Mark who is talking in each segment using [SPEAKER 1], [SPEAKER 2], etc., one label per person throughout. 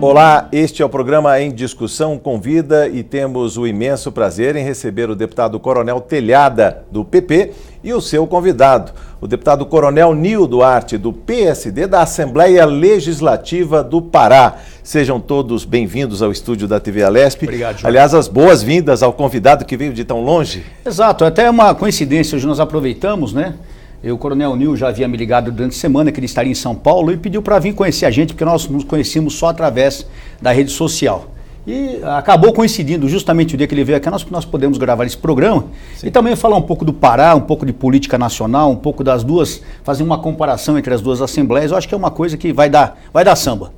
[SPEAKER 1] Olá, este é o programa Em Discussão Convida e temos o imenso prazer em receber o deputado Coronel Telhada, do PP, e o seu convidado, o deputado Coronel Nil Duarte, do PSD, da Assembleia Legislativa do Pará. Sejam todos bem-vindos ao estúdio da TV Alesp.
[SPEAKER 2] Obrigado, Jorge.
[SPEAKER 1] Aliás, as boas-vindas ao convidado que veio de tão longe.
[SPEAKER 2] Exato, até é uma coincidência, hoje nós aproveitamos, né? O Coronel Nil já havia me ligado durante a semana que ele estaria em São Paulo e pediu para vir conhecer a gente, porque nós nos conhecíamos só através da rede social. E acabou coincidindo justamente o dia que ele veio aqui, nós podemos gravar esse programa. Sim. E também falar um pouco do Pará, um pouco de política nacional, um pouco das duas, fazer uma comparação entre as duas assembleias. Eu acho que é uma coisa que vai dar samba.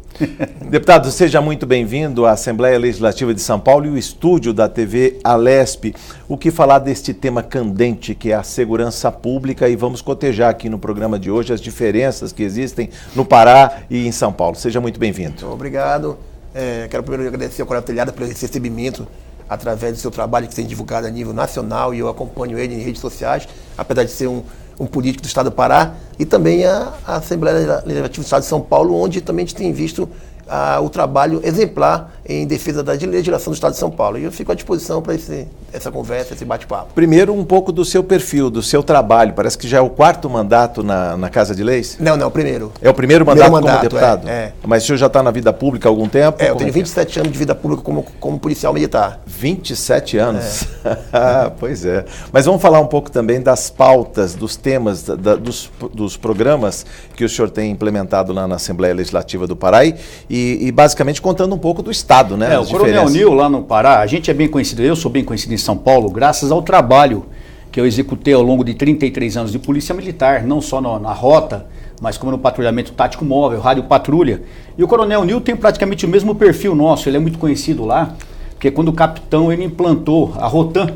[SPEAKER 1] Deputado, seja muito bem-vindo à Assembleia Legislativa de São Paulo e o estúdio da TV Alesp. O que falar deste tema candente que é a segurança pública, e vamos cotejar aqui no programa de hoje as diferenças que existem no Pará e em São Paulo. Seja muito bem-vindo.
[SPEAKER 3] Obrigado. Quero primeiro agradecer ao Coronel Telhada pelo recebimento através do seu trabalho que tem divulgado a nível nacional, e eu acompanho ele em redes sociais, apesar de ser um político do Estado do Pará, e também a Assembleia Legislativa do Estado de São Paulo, onde também a gente tem visto o trabalho exemplar em defesa da legislação do Estado de São Paulo. E eu fico à disposição para essa conversa, esse bate-papo.
[SPEAKER 1] Primeiro, um pouco do seu perfil, do seu trabalho. Parece que já é o quarto mandato na Casa de Leis?
[SPEAKER 3] Não, o primeiro.
[SPEAKER 1] É o primeiro mandato como deputado?
[SPEAKER 3] É.
[SPEAKER 1] Mas o senhor já está na vida pública há algum tempo?
[SPEAKER 3] Eu tenho 27 anos de vida pública como policial militar.
[SPEAKER 1] 27 anos? Pois é. Mas vamos falar um pouco também das pautas, dos temas, dos programas que o senhor tem implementado lá na Assembleia Legislativa do Pará e basicamente contando um pouco do Estado, né?
[SPEAKER 2] O Coronel Nil lá no Pará, a gente é bem conhecido, eu sou bem conhecido em São Paulo, graças ao trabalho que eu executei ao longo de 33 anos de polícia militar, não só na rota, mas como no patrulhamento tático móvel, rádio patrulha. E o Coronel Nil tem praticamente o mesmo perfil nosso, ele é muito conhecido lá, porque quando o capitão ele implantou a Rotan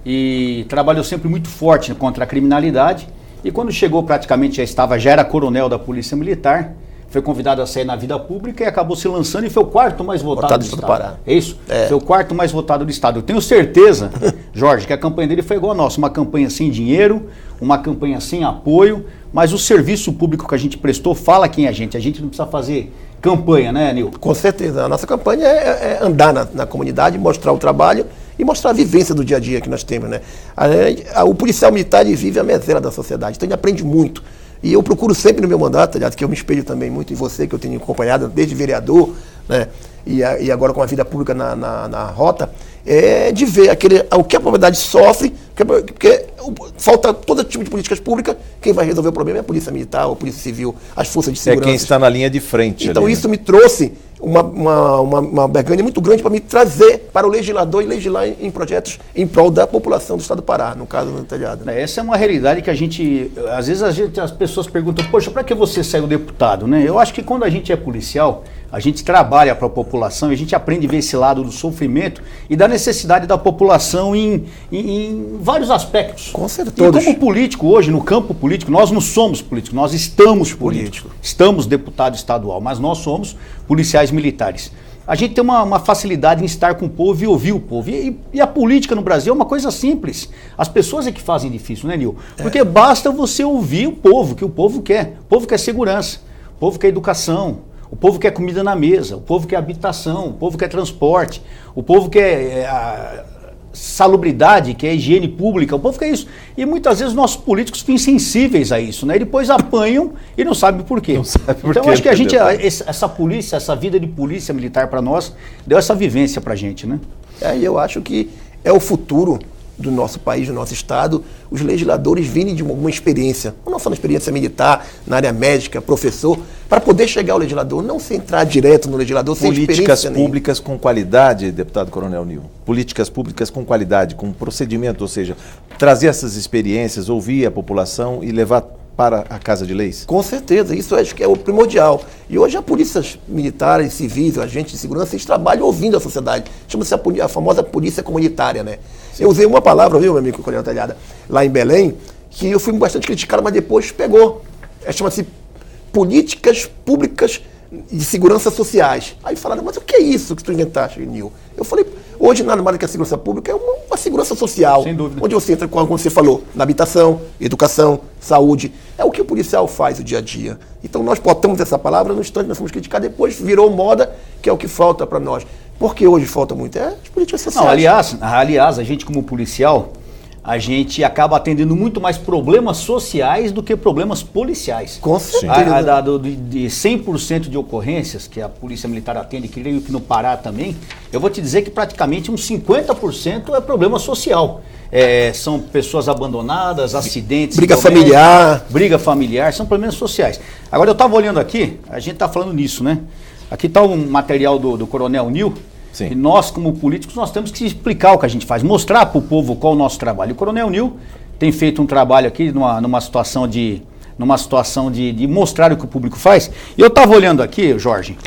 [SPEAKER 2] e trabalhou sempre muito forte contra a criminalidade, e quando chegou praticamente já era coronel da Polícia Militar, foi convidado a sair na vida pública e acabou se lançando e foi o quarto mais votado do Estado. Pará. É isso? Foi o quarto mais votado do Estado. Eu tenho certeza, Jorge, que a campanha dele foi igual a nossa, uma campanha sem dinheiro, uma campanha sem apoio, mas o serviço público que a gente prestou fala quem é a gente não precisa fazer campanha, né, Nil?
[SPEAKER 3] Com certeza, a nossa campanha é andar na comunidade, mostrar o trabalho e mostrar a vivência do dia a dia que nós temos, né? O policial militar ele vive a mesela da sociedade, então ele aprende muito. E eu procuro sempre no meu mandato, aliás, que eu me espelho também muito em você, que eu tenho acompanhado desde vereador, né, e agora com a vida pública na rota, de ver o que a comunidade sofre, porque falta todo tipo de políticas públicas, quem vai resolver o problema é a Polícia Militar, a Polícia Civil, as forças de segurança.
[SPEAKER 1] É quem está na linha de frente.
[SPEAKER 3] Então
[SPEAKER 1] ali,
[SPEAKER 3] isso me trouxe uma barganha muito grande para me trazer para o legislador e legislar em projetos em prol da população do Estado do Pará, no caso do Telhado.
[SPEAKER 2] Essa é uma realidade que às vezes as pessoas perguntam, poxa, para que você saiu deputado, né? Eu acho que quando a gente é policial, a gente trabalha para a população, a gente aprende a ver esse lado do sofrimento e da necessidade da população em vários aspectos.
[SPEAKER 3] Com certeza.
[SPEAKER 2] E como político hoje, no campo político, nós não somos políticos, nós estamos políticos. Estamos deputado estadual, mas nós somos policiais militares. A gente tem uma facilidade em estar com o povo e ouvir o povo. E a política no Brasil é uma coisa simples. As pessoas é que fazem difícil, né, Nil? Porque basta você ouvir o povo, que o povo quer. O povo quer segurança, o povo quer educação, o povo quer comida na mesa, o povo quer habitação, o povo quer transporte, o povo quer salubridade, que é higiene pública, o povo quer isso. E muitas vezes nossos políticos ficam insensíveis a isso, né? E depois apanham e não sabem por quê. Então eu acho que essa vida de polícia militar para nós, deu essa vivência pra gente, né?
[SPEAKER 3] E eu acho que é o futuro do nosso país, do nosso estado, os legisladores virem de alguma experiência, não só na experiência militar, na área médica, professor, para poder chegar ao legislador, não se entrar direto no legislador sem experiência nenhuma.
[SPEAKER 1] Políticas públicas com qualidade, deputado Coronel Nil. Políticas públicas com qualidade, com procedimento, ou seja, trazer essas experiências, ouvir a população e levar para a Casa de Leis?
[SPEAKER 3] Com certeza, isso acho que é o primordial. E hoje a polícias militares, civis, agentes de segurança, eles trabalham ouvindo a sociedade. Chama-se a famosa polícia comunitária, né? Sim. Eu usei uma palavra, viu, meu amigo Coronel Telhada, lá em Belém, que eu fui bastante criticado, mas depois pegou. Chama-se políticas públicas de segurança sociais. Aí falaram, mas o que é isso que tu inventaste, Nil? Eu falei, hoje nada mais do que a segurança pública é uma uma segurança social.
[SPEAKER 2] Sem dúvida.
[SPEAKER 3] Onde você entra, como você falou, na habitação, educação, saúde. É o que o policial faz o dia a dia. Então nós botamos essa palavra no instante, nós fomos criticar, depois virou moda, que é o que falta para nós. Por que hoje falta muito? É as políticas sociais.
[SPEAKER 2] Não, aliás, a gente como policial, a gente acaba atendendo muito mais problemas sociais do que problemas policiais.
[SPEAKER 3] Com certeza.
[SPEAKER 2] De 100% de ocorrências que a Polícia Militar atende, creio que no Pará também, eu vou te dizer que praticamente uns 50% é problema social. São pessoas abandonadas, acidentes.
[SPEAKER 3] Briga familiar.
[SPEAKER 2] Briga familiar, são problemas sociais. Agora eu estava olhando aqui, a gente está falando nisso, né? Aqui está um material do Coronel Nil.
[SPEAKER 1] Sim.
[SPEAKER 2] E nós, como políticos, nós temos que explicar o que a gente faz, mostrar para o povo qual é o nosso trabalho. O Coronel Nil tem feito um trabalho aqui numa situação de mostrar o que o público faz. E eu estava olhando aqui, Jorge,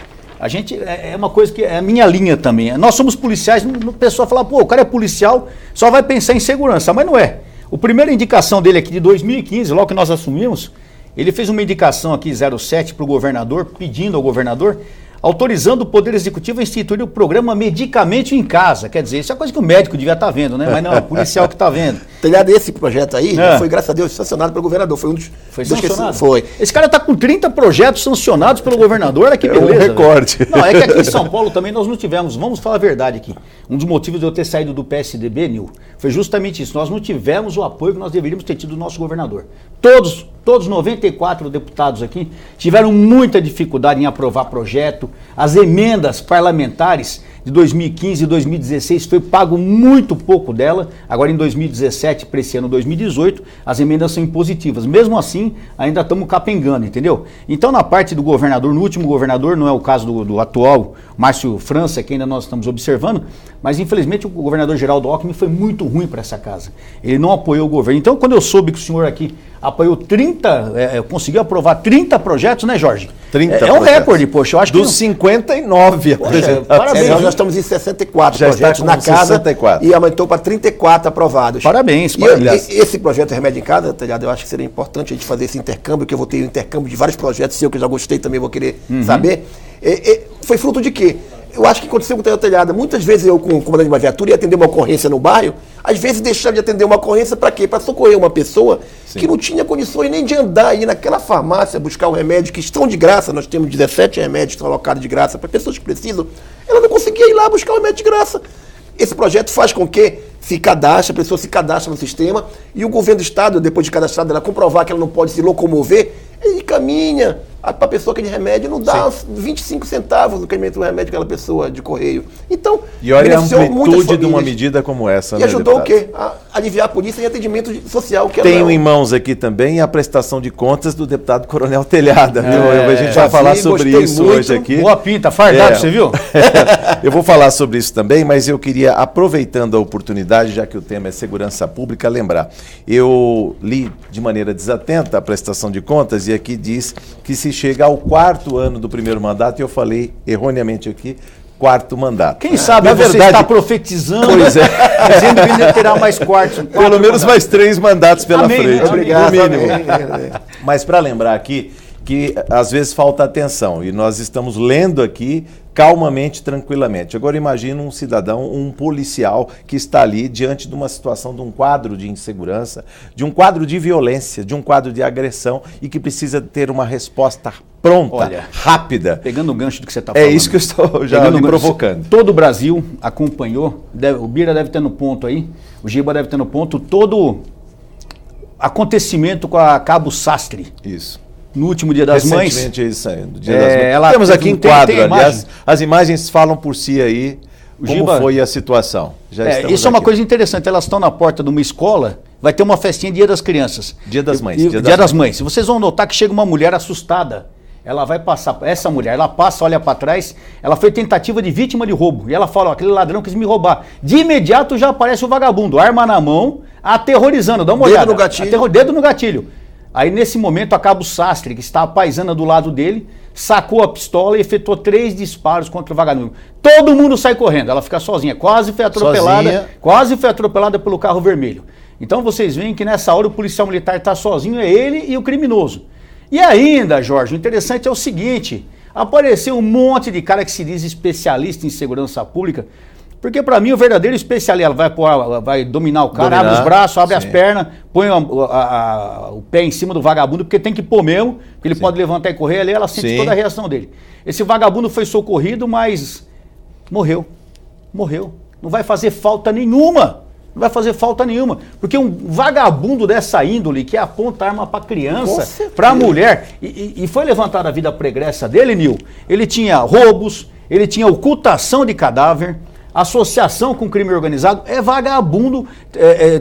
[SPEAKER 2] a gente, é uma coisa que é a minha linha também. Nós somos policiais, o pessoal fala, pô, o cara é policial, só vai pensar em segurança, mas não é. A primeira indicação dele aqui de 2015, logo que nós assumimos, ele fez uma indicação aqui 07 para o governador, pedindo ao governador, autorizando o Poder Executivo a instituir o programa Medicamento em Casa. Quer dizer, isso é coisa que o médico devia estar vendo, né? Mas não, é o policial que está vendo.
[SPEAKER 3] Telhado, esse projeto aí foi, graças a Deus, sancionado pelo governador. Foi um dos...
[SPEAKER 2] Foi sancionado?
[SPEAKER 3] Foi.
[SPEAKER 2] Esse cara está com 30 projetos sancionados pelo governador, olha que beleza.
[SPEAKER 1] É um recorde.
[SPEAKER 2] Não, é que aqui em São Paulo também nós não tivemos, vamos falar a verdade aqui, um dos motivos de eu ter saído do PSDB, Nil, foi justamente isso. Nós não tivemos o apoio que nós deveríamos ter tido do nosso governador. Todos 94 deputados aqui tiveram muita dificuldade em aprovar projeto. As emendas parlamentares de 2015 e 2016 foi pago muito pouco dela. Agora em 2017, para esse ano 2018, as emendas são impositivas. Mesmo assim, ainda estamos capengando, entendeu? Então, na parte do governador, no último governador, não é o caso do atual, Márcio França, que ainda nós estamos observando, mas infelizmente o governador Geraldo Alckmin foi muito ruim para essa casa. Ele não apoiou o governo. Então, quando eu soube que o senhor aqui apoiou conseguiu aprovar 30 projetos, né, Jorge?
[SPEAKER 1] 30
[SPEAKER 2] é um recorde, poxa. Eu acho
[SPEAKER 1] dos
[SPEAKER 2] que
[SPEAKER 1] 59 apresentados.
[SPEAKER 2] Parabéns.
[SPEAKER 3] Nós estamos em 64
[SPEAKER 1] Já
[SPEAKER 3] projetos
[SPEAKER 1] está com
[SPEAKER 3] na casa
[SPEAKER 1] 64.
[SPEAKER 3] e aumentou para 34 aprovados.
[SPEAKER 2] Parabéns.
[SPEAKER 3] E esse projeto Remédio em Casa, Telhado, eu acho que seria importante a gente fazer esse intercâmbio, que eu vou ter um intercâmbio de vários projetos seu, que eu já gostei também, vou querer saber. Foi fruto de quê? Eu acho que aconteceu com o Telhado. Muitas vezes eu, como comandante de uma viatura, ia atender uma ocorrência no bairro, às vezes deixava de atender uma ocorrência para quê? Para socorrer uma pessoa que não tinha condições nem de andar aí naquela farmácia, buscar o remédio, que estão de graça. Nós temos 17 remédios que estão alocados de graça para pessoas que precisam. Ela não conseguia ir lá buscar o remédio de graça. Esse projeto faz com que a pessoa se cadastre no sistema e o governo do estado, depois de cadastrada, ela comprovar que ela não pode se locomover, ele caminha para a pessoa que é de remédio, não dá 25 centavos no caminhamento do remédio daquela pessoa de correio. Então,
[SPEAKER 1] e olha a amplitude de uma medida como essa,
[SPEAKER 3] e ajudou deputado? O quê? A aliviar a polícia em atendimento social. Que
[SPEAKER 1] tenho em mãos aqui também a prestação de contas do deputado Coronel Telhada. A gente vai falar sobre isso muito, hoje aqui.
[SPEAKER 2] Boa pinta, fardado, você viu?
[SPEAKER 1] Eu vou falar sobre isso também, mas eu queria, aproveitando a oportunidade, já que o tema é segurança pública, lembrar. Eu li de maneira desatenta a prestação de contas e aqui diz que se chega ao 4º ano do primeiro mandato, e eu falei erroneamente aqui, 4º mandato.
[SPEAKER 2] Quem sabe você está profetizando,
[SPEAKER 1] pois é.
[SPEAKER 2] dizendo que ainda terá mais quartos.
[SPEAKER 1] Pelo menos mais 3 mandatos pela frente.
[SPEAKER 3] Obrigado,
[SPEAKER 1] no mínimo. Mas para lembrar aqui que às vezes falta atenção, e nós estamos lendo aqui calmamente, tranquilamente. Agora imagina um cidadão, um policial que está ali diante de uma situação, de um quadro de insegurança, de um quadro de violência, de um quadro de agressão e que precisa ter uma resposta pronta, rápida.
[SPEAKER 2] Pegando o gancho do que você está falando.
[SPEAKER 1] É isso que eu estou já me provocando.
[SPEAKER 2] Todo o Brasil acompanhou, o Bira deve ter no ponto aí, o Giba deve ter no ponto, todo acontecimento com a Cabo Sastre.
[SPEAKER 1] Isso.
[SPEAKER 2] No último Dia das Mães.
[SPEAKER 1] Recentemente isso saindo. Temos aqui em quadro, aliás, as imagens falam por si aí como foi a situação.
[SPEAKER 2] Isso é uma coisa interessante, elas estão na porta de uma escola, vai ter uma festinha Dia das Crianças.
[SPEAKER 1] Dia das Mães.
[SPEAKER 2] Dia das Mães. Vocês vão notar que chega uma mulher assustada, ela vai passar, essa mulher, ela passa, olha para trás, ela foi tentativa de vítima de roubo, e ela fala, ó, aquele ladrão quis me roubar. De imediato já aparece o vagabundo, arma na mão, aterrorizando, dá uma olhada.
[SPEAKER 3] Dedo no gatilho.
[SPEAKER 2] Dedo no gatilho. Aí, nesse momento, a Cabo Sastre, que está a paisana do lado dele, sacou a pistola e efetuou 3 disparos contra o vagabundo. Todo mundo sai correndo, ela fica sozinha. Quase foi atropelada pelo carro vermelho. Então, vocês veem que nessa hora o policial militar está sozinho, é ele e o criminoso. E ainda, Jorge, o interessante é o seguinte, apareceu um monte de cara que se diz especialista em segurança pública. Porque para mim o verdadeiro especialista, ela vai dominar o cara, abre os braços, abre as pernas, põe o pé em cima do vagabundo, porque tem que pôr mesmo, porque ele pode levantar e correr ali, ela sente toda a reação dele. Esse vagabundo foi socorrido, mas morreu. Não vai fazer falta nenhuma. Não vai fazer falta nenhuma. Porque um vagabundo dessa índole que aponta arma para criança, para mulher, e foi levantada a vida pregressa dele, Nil, ele tinha roubos, ele tinha ocultação de cadáver, associação com crime organizado, é vagabundo.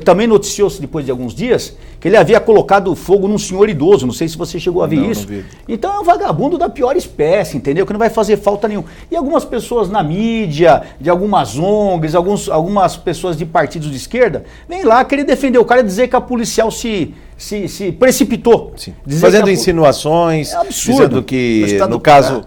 [SPEAKER 2] Também noticiou-se depois de alguns dias que ele havia colocado fogo num senhor idoso, não sei se você chegou a ver isso. Não vi. Então é um vagabundo da pior espécie, entendeu? Que não vai fazer falta nenhuma. E algumas pessoas na mídia, de algumas ONGs, algumas pessoas de partidos de esquerda, vem lá querer defender o cara e dizer que a policial se precipitou.
[SPEAKER 1] Fazendo insinuações,
[SPEAKER 2] absurdo.
[SPEAKER 1] Dizendo que, no caso,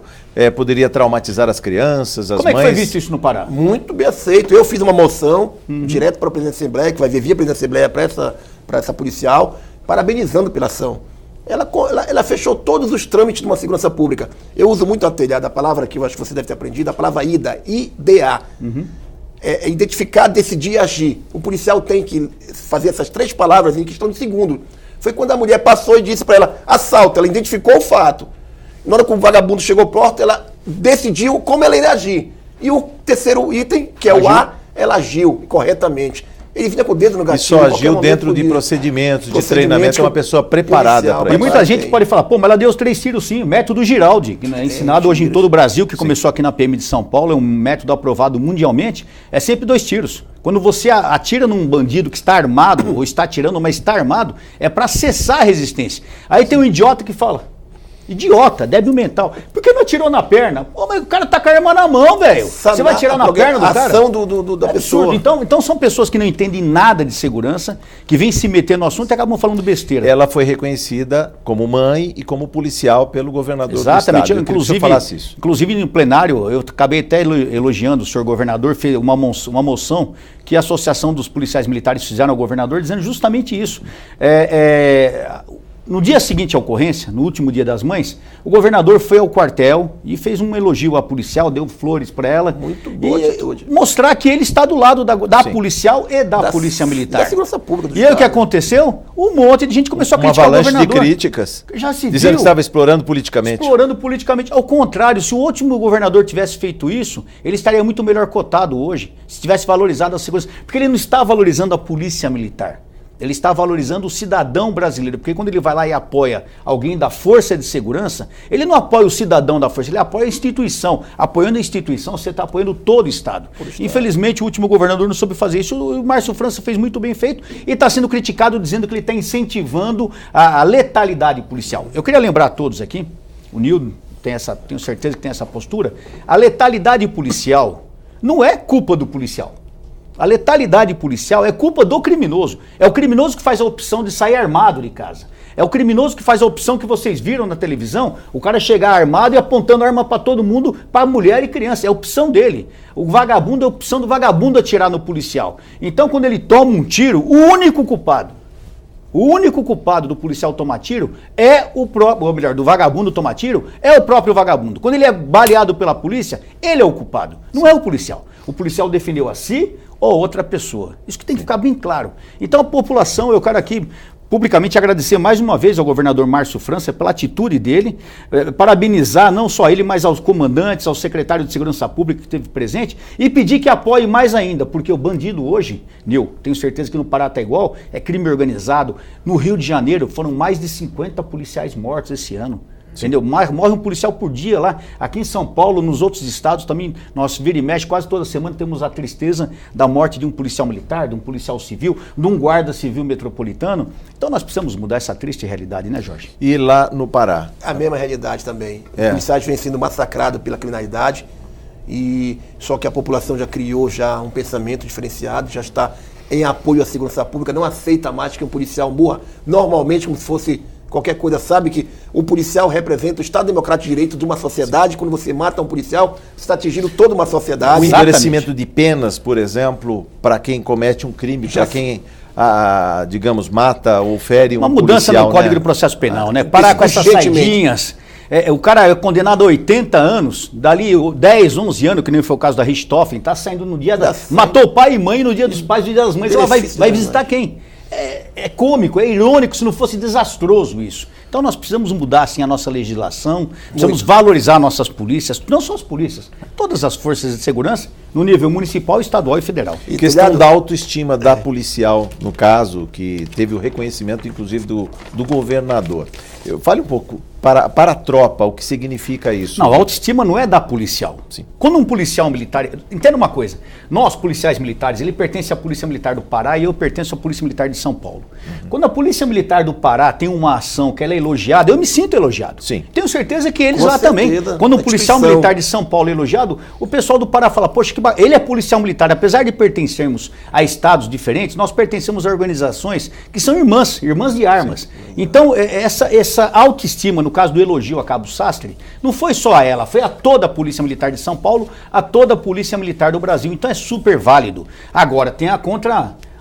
[SPEAKER 1] poderia traumatizar as crianças, as mães.
[SPEAKER 2] Como é que foi visto isso no Pará?
[SPEAKER 3] Muito bem aceito. Eu fiz uma moção direto para o presidente da Assembleia, que vai vir via presidente da Assembleia para essa policial, parabenizando pela ação. Ela fechou todos os trâmites de uma segurança pública. Eu uso muito a palavra que eu acho que você deve ter aprendido, a palavra IDA, I-D-A. É identificar, decidir e agir. O policial tem que fazer essas 3 palavras em questão de segundo. Foi quando a mulher passou e disse para ela, assalto, ela identificou o fato. Na hora que o vagabundo chegou perto, ela decidiu como ela iria agir. E o terceiro item, que é o A, ela agiu corretamente. Ele vinha com o dedo no gatilho.
[SPEAKER 1] E só agiu dentro de procedimentos, de treinamento, é uma pessoa preparada para isso.
[SPEAKER 2] E muita gente pode falar, pô, mas ela deu os 3 tiros sim, método Giraldi, que é ensinado hoje em todo o Brasil, que começou aqui na PM de São Paulo, é um método aprovado mundialmente, é sempre 2 tiros. Quando você atira num bandido que está armado, ou está atirando, mas está armado, é para cessar a resistência. Aí tem um idiota que fala, idiota, débil mental. Por que não atirou na perna? Pô, mas o cara tá com a arma na mão, velho. Você vai atirar na perna do cara?
[SPEAKER 3] A ação da pessoa.
[SPEAKER 2] Então são pessoas que não entendem nada de segurança, que vêm se meter no assunto e acabam falando besteira.
[SPEAKER 1] Ela foi reconhecida como mãe e como policial pelo governador do estado.
[SPEAKER 2] Inclusive no plenário, eu acabei até elogiando o senhor governador, fez uma moção que a Associação dos Policiais Militares fizeram ao governador, dizendo justamente isso. No dia seguinte à ocorrência, no último dia das mães, o governador foi ao quartel e fez um elogio à policial, deu flores para ela.
[SPEAKER 3] Muito boa atitude.
[SPEAKER 2] Mostrar que ele está do lado da policial e da polícia militar.
[SPEAKER 3] Da segurança pública.
[SPEAKER 2] E aí o que aconteceu? Um monte de gente começou a criticar o governador.
[SPEAKER 1] Uma avalanche de críticas.
[SPEAKER 2] Já se
[SPEAKER 1] dizendo que estava explorando politicamente.
[SPEAKER 2] Ao contrário, se o último governador tivesse feito isso, ele estaria muito melhor cotado hoje, se tivesse valorizado a segurança. Porque ele não está valorizando a polícia militar. Ele está valorizando o cidadão brasileiro, porque quando ele vai lá e apoia alguém da força de segurança, ele não apoia o cidadão da força, ele apoia a instituição. Apoiando a instituição, você está apoiando todo o Estado. Infelizmente, o último governador não soube fazer isso. O Márcio França fez muito bem feito e está sendo criticado dizendo que ele está incentivando a letalidade policial. Eu queria lembrar a todos aqui, o Nildo tenho certeza que tem essa postura, a letalidade policial não é culpa do policial. A letalidade policial é culpa do criminoso. É o criminoso que faz a opção de sair armado de casa. É o criminoso que faz a opção que vocês viram na televisão, o cara chegar armado e apontando arma para todo mundo, para mulher e criança. É a opção dele. O vagabundo é a opção do vagabundo atirar no policial. Então, quando ele toma um tiro, o único culpado do policial tomar tiro é o próprio, ou melhor, do vagabundo tomar tiro, é o próprio vagabundo. Quando ele é baleado pela polícia, ele é o culpado, não é o policial. O policial defendeu a si ou outra pessoa. Isso que tem que ficar bem claro. Então a população, eu quero aqui publicamente agradecer mais uma vez ao governador Márcio França pela atitude dele, parabenizar não só ele, mas aos comandantes, ao secretário de Segurança Pública que esteve presente e pedir que apoie mais ainda, porque o bandido hoje, Nil, tenho certeza que no Pará está igual, é crime organizado. No Rio de Janeiro foram mais de 50 policiais mortos esse ano. Entendeu? Morre um policial por dia lá. Aqui em São Paulo, nos outros estados também, nós vira e mexe, quase toda semana temos a tristeza da morte de um policial militar, de um policial civil, de um guarda civil metropolitano. Então nós precisamos mudar essa triste realidade, né, Jorge?
[SPEAKER 1] E lá no Pará?
[SPEAKER 3] A mesma realidade também. Os policiais vêm sendo massacrados pela criminalidade, só que a população já criou um pensamento diferenciado, já está em apoio à segurança pública, não aceita mais que um policial morra normalmente como se fosse qualquer coisa. Sabe que o policial representa o Estado Democrático de Direito de uma sociedade. Quando você mata um policial, você está atingindo toda uma sociedade.
[SPEAKER 1] O endurecimento de penas, por exemplo, para quem comete um crime, para quem, digamos, mata ou fere um policial.
[SPEAKER 2] Uma mudança no Código de Processo Penal, né? Parar com essas saidinhas. O cara é condenado a 80 anos, dali 10, 11 anos, que nem foi o caso da Richthofen, tá saindo no dia matou pai e mãe no dia dos pais, no dia das mães, ela vai visitar quem? É cômico, é irônico se não fosse desastroso isso. Então nós precisamos mudar assim a nossa legislação, precisamos valorizar nossas polícias, não só as polícias, todas as forças de segurança, no nível municipal, estadual e federal.
[SPEAKER 1] E questão da autoestima da policial, no caso, que teve o reconhecimento, inclusive, do governador. Fale um pouco para a tropa, o que significa isso.
[SPEAKER 2] Não, a autoestima não é da policial.
[SPEAKER 1] Sim.
[SPEAKER 2] Quando um policial militar... Entenda uma coisa, nós, policiais militares, ele pertence à Polícia Militar do Pará e eu pertenço à Polícia Militar de São Paulo. Quando a Polícia Militar do Pará tem uma ação que ela é elogiada, eu me sinto elogiado.
[SPEAKER 1] Sim.
[SPEAKER 2] Tenho certeza que eles lá também. Quando um policial militar de São Paulo é elogiado, o pessoal do Pará fala, poxa, ele é policial militar. Apesar de pertencermos a estados diferentes, nós pertencemos a organizações que são irmãs de armas. Sim. Então, essa autoestima, no caso do elogio a Cabo Sastre, não foi só a ela, foi a toda a Polícia Militar de São Paulo, a toda a Polícia Militar do Brasil. Então é super válido. Agora, tem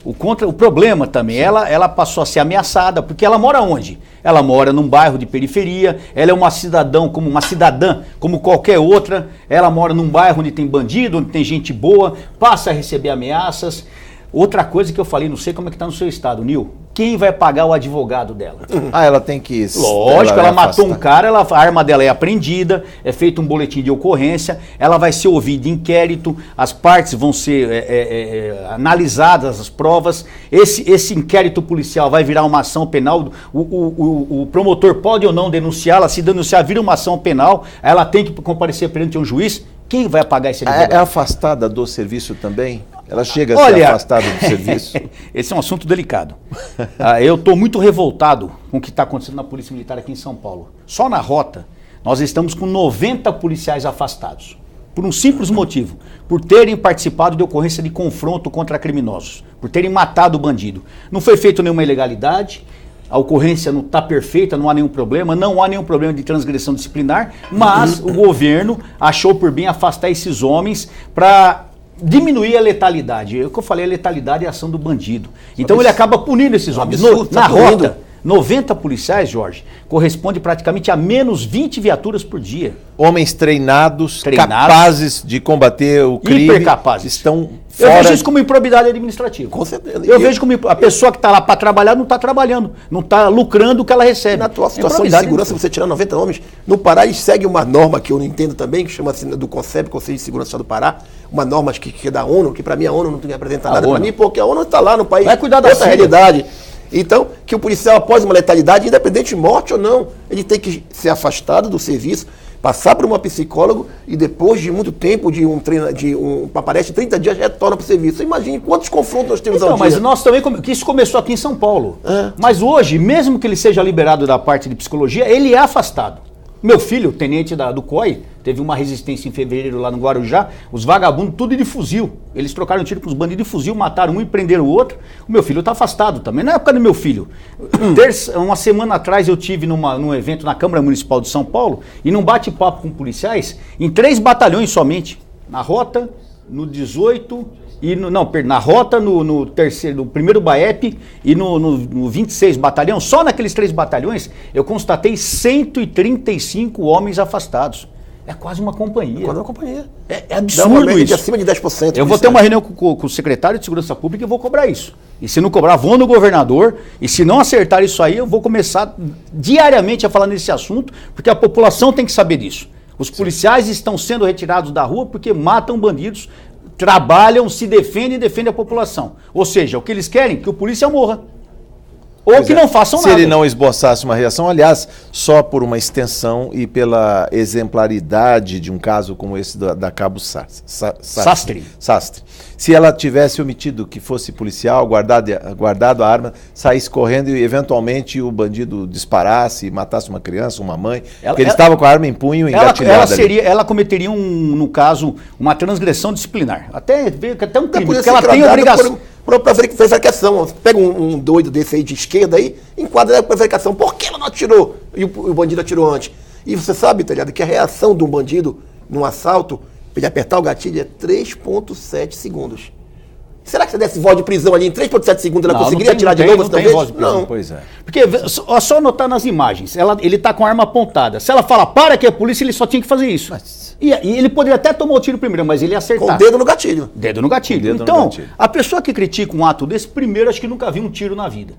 [SPEAKER 2] o problema também, ela passou a ser ameaçada, porque ela mora onde? Ela mora num bairro de periferia, ela é uma cidadã como qualquer outra, ela mora num bairro onde tem bandido, onde tem gente boa, passa a receber ameaças. Outra coisa que eu falei, não sei como é que está no seu estado, Nil, quem vai pagar o advogado dela?
[SPEAKER 1] Ela tem que...
[SPEAKER 2] Lógico, ela matou um cara, a arma dela é apreendida, é feito um boletim de ocorrência, ela vai ser ouvida em inquérito, as partes vão ser analisadas, as provas, esse inquérito policial vai virar uma ação penal, o promotor pode ou não denunciá-la, se denunciar vira uma ação penal, ela tem que comparecer perante um juiz, quem vai pagar esse advogado?
[SPEAKER 1] É afastada do serviço também? Ela chega a ser afastada do serviço?
[SPEAKER 2] Esse é um assunto delicado. Eu estou muito revoltado com o que está acontecendo na Polícia Militar aqui em São Paulo. Só na rota, nós estamos com 90 policiais afastados. Por um simples motivo, por terem participado de ocorrência de confronto contra criminosos, por terem matado o bandido. Não foi feita nenhuma ilegalidade, a ocorrência não está perfeita, não há nenhum problema de transgressão disciplinar, mas o governo achou por bem afastar esses homens para diminuir a letalidade. O que eu falei, a letalidade é a ação do bandido. Então ele acaba punindo esses homens. Na rota, 90 policiais, Jorge, corresponde praticamente a menos 20 viaturas por dia.
[SPEAKER 1] Homens treinados, capazes de combater o crime,
[SPEAKER 2] hipercapazes.
[SPEAKER 1] Estão fora...
[SPEAKER 2] Eu vejo isso como improbidade administrativa.
[SPEAKER 3] Com certeza.
[SPEAKER 2] Eu vejo como a pessoa que está lá para trabalhar não está trabalhando, não está lucrando o que ela recebe.
[SPEAKER 3] Na atual situação de segurança, você tirar 90 homens, no Pará eles seguem uma norma que eu não entendo também, que chama-se do CONSEB, Conselho de Segurança do Pará, uma norma que é da ONU, que para mim a ONU não tem que apresentar nada para mim, porque a ONU está lá no país,
[SPEAKER 2] vai cuidar da
[SPEAKER 3] realidade. Então, que o policial, após uma letalidade, independente de morte ou não, ele tem que ser afastado do serviço, passar por uma psicóloga e depois de muito tempo, aparece 30 dias, retorna para o serviço. Imagine quantos confrontos nós temos ao dia.
[SPEAKER 2] Mas nós também, que isso começou aqui em São Paulo. Mas hoje, mesmo que ele seja liberado da parte de psicologia, ele é afastado. Meu filho, tenente do COI, teve uma resistência em fevereiro lá no Guarujá, os vagabundos tudo de fuzil. Eles trocaram tiro com os bandidos de fuzil, mataram um e prenderam o outro. O meu filho está afastado também. Na época do meu filho, uma semana atrás eu tive num evento na Câmara Municipal de São Paulo e num bate-papo com policiais, em 3 batalhões somente. Na rota, no 18... na rota, no primeiro BAEP e no 26 batalhão, só naqueles 3 batalhões, eu constatei 135 homens afastados. É quase uma companhia.
[SPEAKER 3] Quase uma companhia.
[SPEAKER 2] É absurdo isso.
[SPEAKER 3] Acima de 10%.
[SPEAKER 2] Eu vou ter uma reunião com o secretário de Segurança Pública e vou cobrar isso. E se não cobrar, vou no governador. E se não acertar isso aí, eu vou começar diariamente a falar nesse assunto, porque a população tem que saber disso. Os policiais estão sendo retirados da rua porque matam bandidos, trabalham, se defendem e defendem a população. Ou seja, o que eles querem é que o polícia morra. Ou que não façam nada.
[SPEAKER 1] Se ele não esboçasse uma reação, aliás, só por uma extensão e pela exemplaridade de um caso como esse da Cabo Sastre. Se ela tivesse omitido que fosse policial, guardado a arma, saísse correndo e eventualmente o bandido disparasse e matasse uma criança, uma mãe, porque ele estava com a arma em punho engatilhada.
[SPEAKER 2] Ela cometeria, no caso, uma transgressão disciplinar. Até um crime, porque ela tem obrigação.
[SPEAKER 3] Para prevaricação. Pega um doido desse aí de esquerda aí, enquadra a prevaricação. Por que ela não atirou? E o bandido atirou antes. E você sabe, Telhado, que a reação de um bandido num assalto, para ele apertar o gatilho, é 3,7 segundos. Será que se desse voz de prisão ali em 3,7 segundos ela conseguiria tirar de novo?
[SPEAKER 2] Não tem voz de prisão.
[SPEAKER 3] Não.
[SPEAKER 1] Pois é.
[SPEAKER 2] Porque é só notar nas imagens, ele tá com a arma apontada. Se ela fala, para que é a polícia, ele só tinha que fazer isso. E ele poderia até tomar o tiro primeiro, mas ele ia acertar.
[SPEAKER 3] Com o dedo no gatilho.
[SPEAKER 2] Dedo no gatilho. Então, a pessoa que critica um ato desse, primeiro, acho que nunca viu um tiro na vida.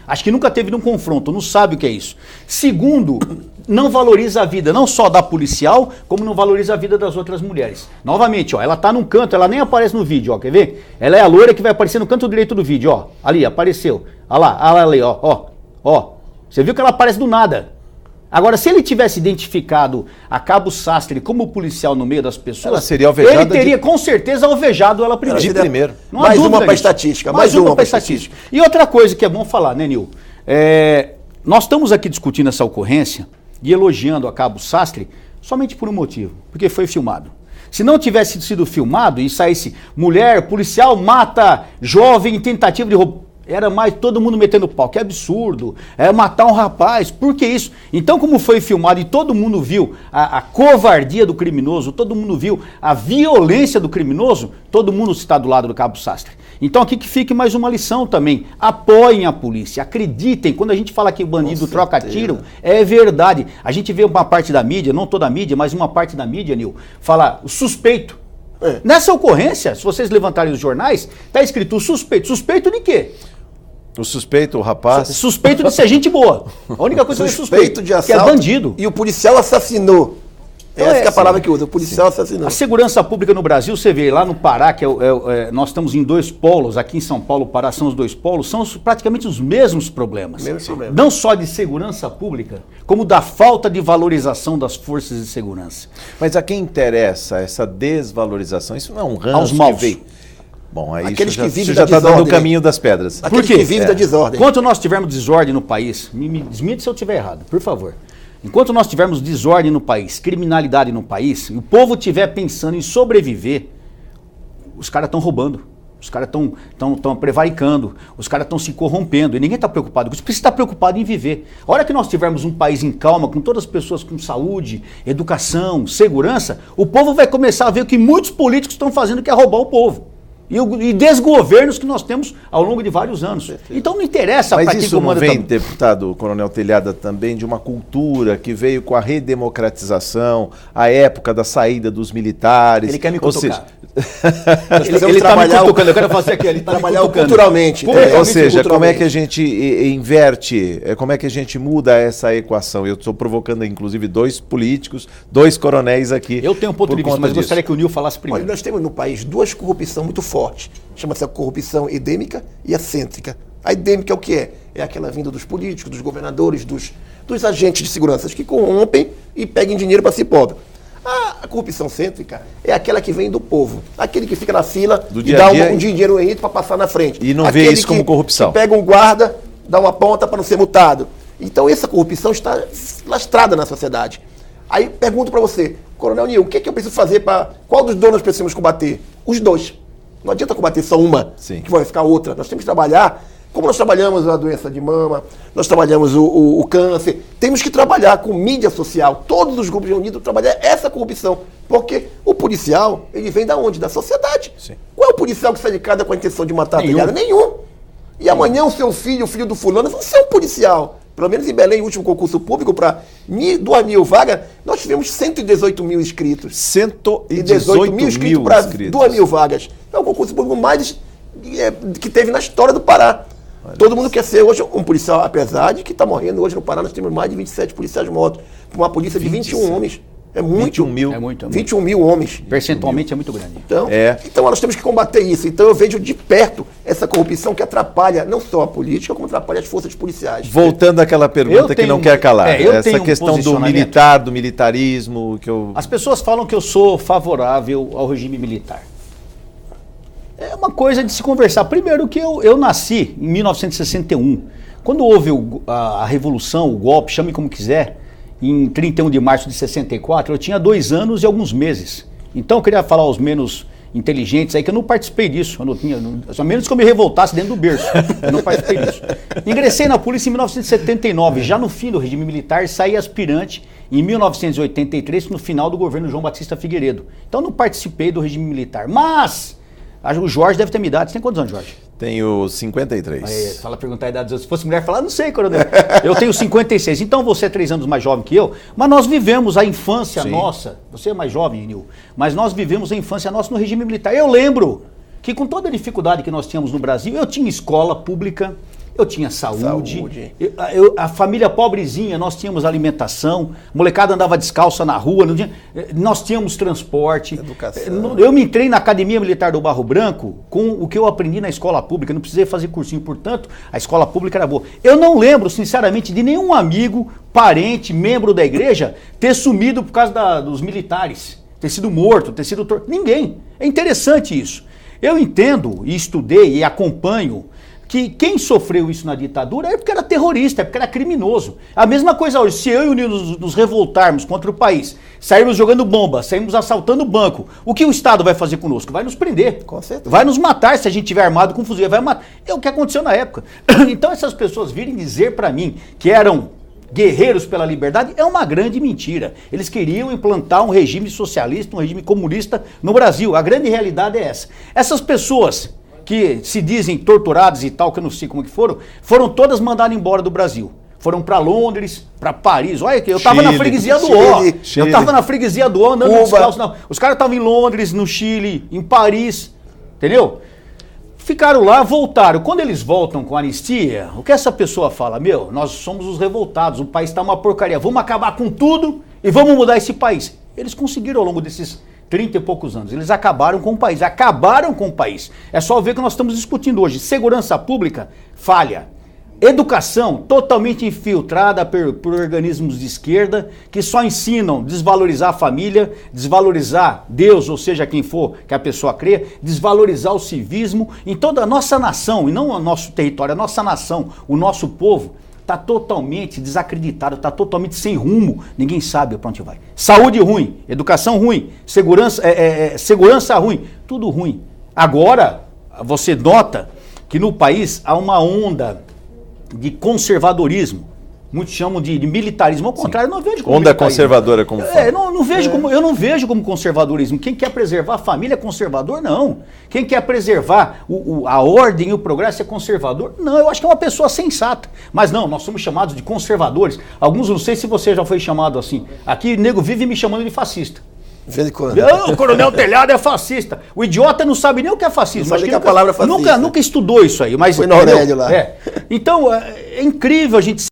[SPEAKER 2] Acho que nunca teve um confronto, não sabe o que é isso. Segundo, não valoriza a vida, não só da policial, como não valoriza a vida das outras mulheres. Novamente, ó, ela tá num canto, ela nem aparece no vídeo, ó, quer ver? Ela é a loira que vai aparecer no canto direito do vídeo, ó. Ali, apareceu. Olha lá, ali, ó. Você viu que ela aparece do nada. Agora, se ele tivesse identificado a Cabo Sastre como policial no meio das pessoas,
[SPEAKER 1] ela seria alvejada,
[SPEAKER 2] ele teria com certeza alvejado ela primeiro.
[SPEAKER 1] De primeiro.
[SPEAKER 2] Não
[SPEAKER 3] mais uma para estatística.
[SPEAKER 2] Mais uma para estatística. E outra coisa que é bom falar, né, Nil? Nós estamos aqui discutindo essa ocorrência e elogiando a Cabo Sastre somente por um motivo, porque foi filmado. Se não tivesse sido filmado e saísse mulher, policial mata jovem em tentativa de roubo, era mais todo mundo metendo pau, que absurdo, matar um rapaz, por que isso? Então, como foi filmado e todo mundo viu a covardia do criminoso, todo mundo viu a violência do criminoso, todo mundo está do lado do Cabo Sastre. Então aqui que fique mais uma lição também, apoiem a polícia, acreditem, quando a gente fala que o bandido troca tiro, é verdade. A gente vê uma parte da mídia, não toda a mídia, mas uma parte da mídia, Nil, fala o suspeito. Nessa ocorrência, se vocês levantarem os jornais, está escrito suspeito. Suspeito de quê?
[SPEAKER 1] O suspeito, o rapaz...
[SPEAKER 2] Suspeito de ser gente boa. A única coisa que é suspeito
[SPEAKER 3] de assalto,
[SPEAKER 2] que é bandido.
[SPEAKER 3] E o policial assassinou. Essa é a palavra que usa, o policial assassinou.
[SPEAKER 2] A segurança pública no Brasil, você vê lá no Pará, que nós estamos em 2 polos, aqui em São Paulo, Pará são os 2 polos, são praticamente os mesmos problemas. Não só de segurança pública, como da falta de valorização das forças de segurança.
[SPEAKER 1] Mas a quem interessa essa desvalorização? Isso não é um ranço
[SPEAKER 2] aos maus.
[SPEAKER 1] que veio... Bom, aí
[SPEAKER 3] aqueles
[SPEAKER 1] isso
[SPEAKER 3] que vivem
[SPEAKER 1] já está dando o
[SPEAKER 3] né?
[SPEAKER 1] caminho das pedras.
[SPEAKER 3] Aqueles que vivem da desordem.
[SPEAKER 2] Enquanto nós tivermos desordem no país, me desmite se eu estiver errado, por favor. Enquanto nós tivermos desordem no país, criminalidade no país, e o povo estiver pensando em sobreviver, os caras estão roubando, os caras estão prevaricando, os caras estão se corrompendo, e ninguém está preocupado com isso, porque você está preocupado em viver. A hora que nós tivermos um país em calma, com todas as pessoas com saúde, educação, segurança, o povo vai começar a ver o que muitos políticos estão fazendo, que é roubar o povo. E desgovernos que nós temos ao longo de vários anos. Então não interessa para quem comanda.
[SPEAKER 1] Mas isso não vem, deputado Coronel Telhada, também de uma cultura que veio com a redemocratização, a época da saída dos militares.
[SPEAKER 2] Ele quer me cutucar.
[SPEAKER 3] Ele está me cutucando,
[SPEAKER 2] eu quero fazer aqui. Ele está
[SPEAKER 3] trabalhar culturalmente.
[SPEAKER 1] Ou seja, como é que a gente inverte, como é que a gente muda essa equação? Eu estou provocando, inclusive, 2 políticos, 2 coronéis aqui.
[SPEAKER 2] Eu tenho um ponto de vista, mas gostaria que o Nil falasse primeiro.
[SPEAKER 3] Olha, nós temos no país 2 corrupções muito fortes. Chama-se a corrupção endêmica e a cêntrica. A endêmica é o que é? É aquela vinda dos políticos, dos governadores, dos agentes de segurança que corrompem e pegam dinheiro para si pobre. A corrupção cêntrica é aquela que vem do povo. Aquele que fica na fila e dá um dinheiro para passar na frente.
[SPEAKER 1] E não vê isso como corrupção.
[SPEAKER 3] Que pega um guarda, dá uma ponta para não ser multado. Então essa corrupção está lastrada na sociedade. Aí pergunto para você, Coronel Nil, o que eu preciso fazer para... Qual dos donos precisamos combater? Os 2. Não adianta combater só uma, que vai ficar outra. Nós temos que trabalhar, como nós trabalhamos a doença de mama, nós trabalhamos o câncer, temos que trabalhar com mídia social, todos os grupos reunidos, trabalhar essa corrupção. Porque o policial, ele vem da onde? Da sociedade.
[SPEAKER 1] Sim.
[SPEAKER 3] Qual é o policial que sai de casa com a intenção de matar a telhada? Nenhum. E amanhã o seu filho, o filho do fulano, vai ser um policial. Pelo menos em Belém, o último concurso público, para 2.000 vagas, nós tivemos 118 mil inscritos.
[SPEAKER 1] 118 mil inscritos
[SPEAKER 3] para 2.000 vagas. É o concurso público mais que teve na história do Pará. Todo mundo quer ser hoje um policial, apesar de que está morrendo hoje no Pará, nós temos mais de 27 policiais mortos. Uma polícia de 21 homens. É muito.
[SPEAKER 1] 21 mil.
[SPEAKER 2] É muito.
[SPEAKER 3] 21 mil homens.
[SPEAKER 2] Percentualmente é muito grande.
[SPEAKER 3] Então nós temos que combater isso. Então eu vejo de perto essa corrupção que atrapalha não só a política, como atrapalha as forças policiais.
[SPEAKER 1] Voltando àquela pergunta que não quer calar. Essa questão do militar, do militarismo.
[SPEAKER 2] As pessoas falam que eu sou favorável ao regime militar. É uma coisa de se conversar. Primeiro que eu nasci em 1961. Quando houve a revolução, o golpe, chame como quiser, em 31 de março de 64, eu tinha 2 anos e alguns meses. Então eu queria falar aos menos inteligentes aí que eu não participei disso. Eu não tinha, a menos que eu me revoltasse dentro do berço. Eu não participei disso. Ingressei na polícia em 1979, já no fim do regime militar, saí aspirante em 1983, no final do governo João Batista Figueiredo. Então não participei do regime militar. Mas O Jorge deve ter minha idade. Você tem quantos anos, Jorge?
[SPEAKER 1] Tenho 53.
[SPEAKER 2] Aí, fala perguntar a idade dos outros. Se fosse mulher, falar, não sei, coronel. Eu tenho 56. Então você é 3 anos mais jovem que eu, mas nós vivemos a infância nossa. Você é mais jovem, Nil, mas nós vivemos a infância nossa no regime militar. Eu lembro que com toda a dificuldade que nós tínhamos no Brasil, eu tinha escola pública, eu tinha saúde. A família pobrezinha, nós tínhamos alimentação, molecada andava descalça na rua, nós tínhamos transporte.
[SPEAKER 3] Educação.
[SPEAKER 2] Eu me entrei na Academia Militar do Barro Branco com o que eu aprendi na escola pública, não precisei fazer cursinho, portanto, a escola pública era boa. Eu não lembro, sinceramente, de nenhum amigo, parente, membro da igreja ter sumido por causa dos militares, ter sido morto, ter sido torturado. Ninguém. É interessante isso. Eu entendo e estudei e acompanho que quem sofreu isso na ditadura é porque era terrorista, é porque era criminoso. A mesma coisa hoje, se eu e o Nil nos revoltarmos contra o país, sairmos jogando bomba, sairmos assaltando banco, o que o Estado vai fazer conosco? Vai nos prender.
[SPEAKER 3] Com certeza.
[SPEAKER 2] Vai nos matar se a gente estiver armado com fuzil. Vai matar. É o que aconteceu na época. Então essas pessoas virem dizer para mim que eram guerreiros pela liberdade é uma grande mentira. Eles queriam implantar um regime socialista, um regime comunista no Brasil. A grande realidade é essa. Essas pessoas que se dizem torturados e tal, que eu não sei como que foram todas mandadas embora do Brasil. Foram para Londres, para Paris. Olha que eu estava na freguesia do O. Eu estava na freguesia do O, andando descalço. Não. Os caras estavam em Londres, no Chile, em Paris, entendeu? Ficaram lá, voltaram. Quando eles voltam com anistia, o que essa pessoa fala? Meu, nós somos os revoltados, o país está uma porcaria, vamos acabar com tudo e vamos mudar esse país. Eles conseguiram ao longo desses 30 e poucos anos. Eles acabaram com o país, acabaram com o país. É só ver o que nós estamos discutindo hoje. Segurança pública, falha. Educação totalmente infiltrada por organismos de esquerda que só ensinam desvalorizar a família, desvalorizar Deus, ou seja, quem for que a pessoa crê, desvalorizar o civismo. Em toda a nossa nação, e não o nosso território, a nossa nação, o nosso povo, está totalmente desacreditado, está totalmente sem rumo, ninguém sabe para onde vai. Saúde ruim, educação ruim, segurança ruim, tudo ruim. Agora, você nota que no país há uma onda de conservadorismo, muitos chamam de militarismo, ao contrário, eu não vejo como
[SPEAKER 1] onda conservadora como
[SPEAKER 2] eu não vejo como conservadorismo. Quem quer preservar a família é conservador? Não. Quem quer preservar a ordem e o progresso é conservador? Não, eu acho que é uma pessoa sensata. Mas não, nós somos chamados de conservadores. Alguns, não sei se você já foi chamado assim. Aqui, nego vive me chamando de fascista. O coronel Telhado é fascista. O idiota não sabe nem o que é fascismo.
[SPEAKER 3] Não sabe que a palavra fascista.
[SPEAKER 2] Nunca estudou isso aí. Mas,
[SPEAKER 3] foi no Aurélio lá.
[SPEAKER 2] Então, é incrível a gente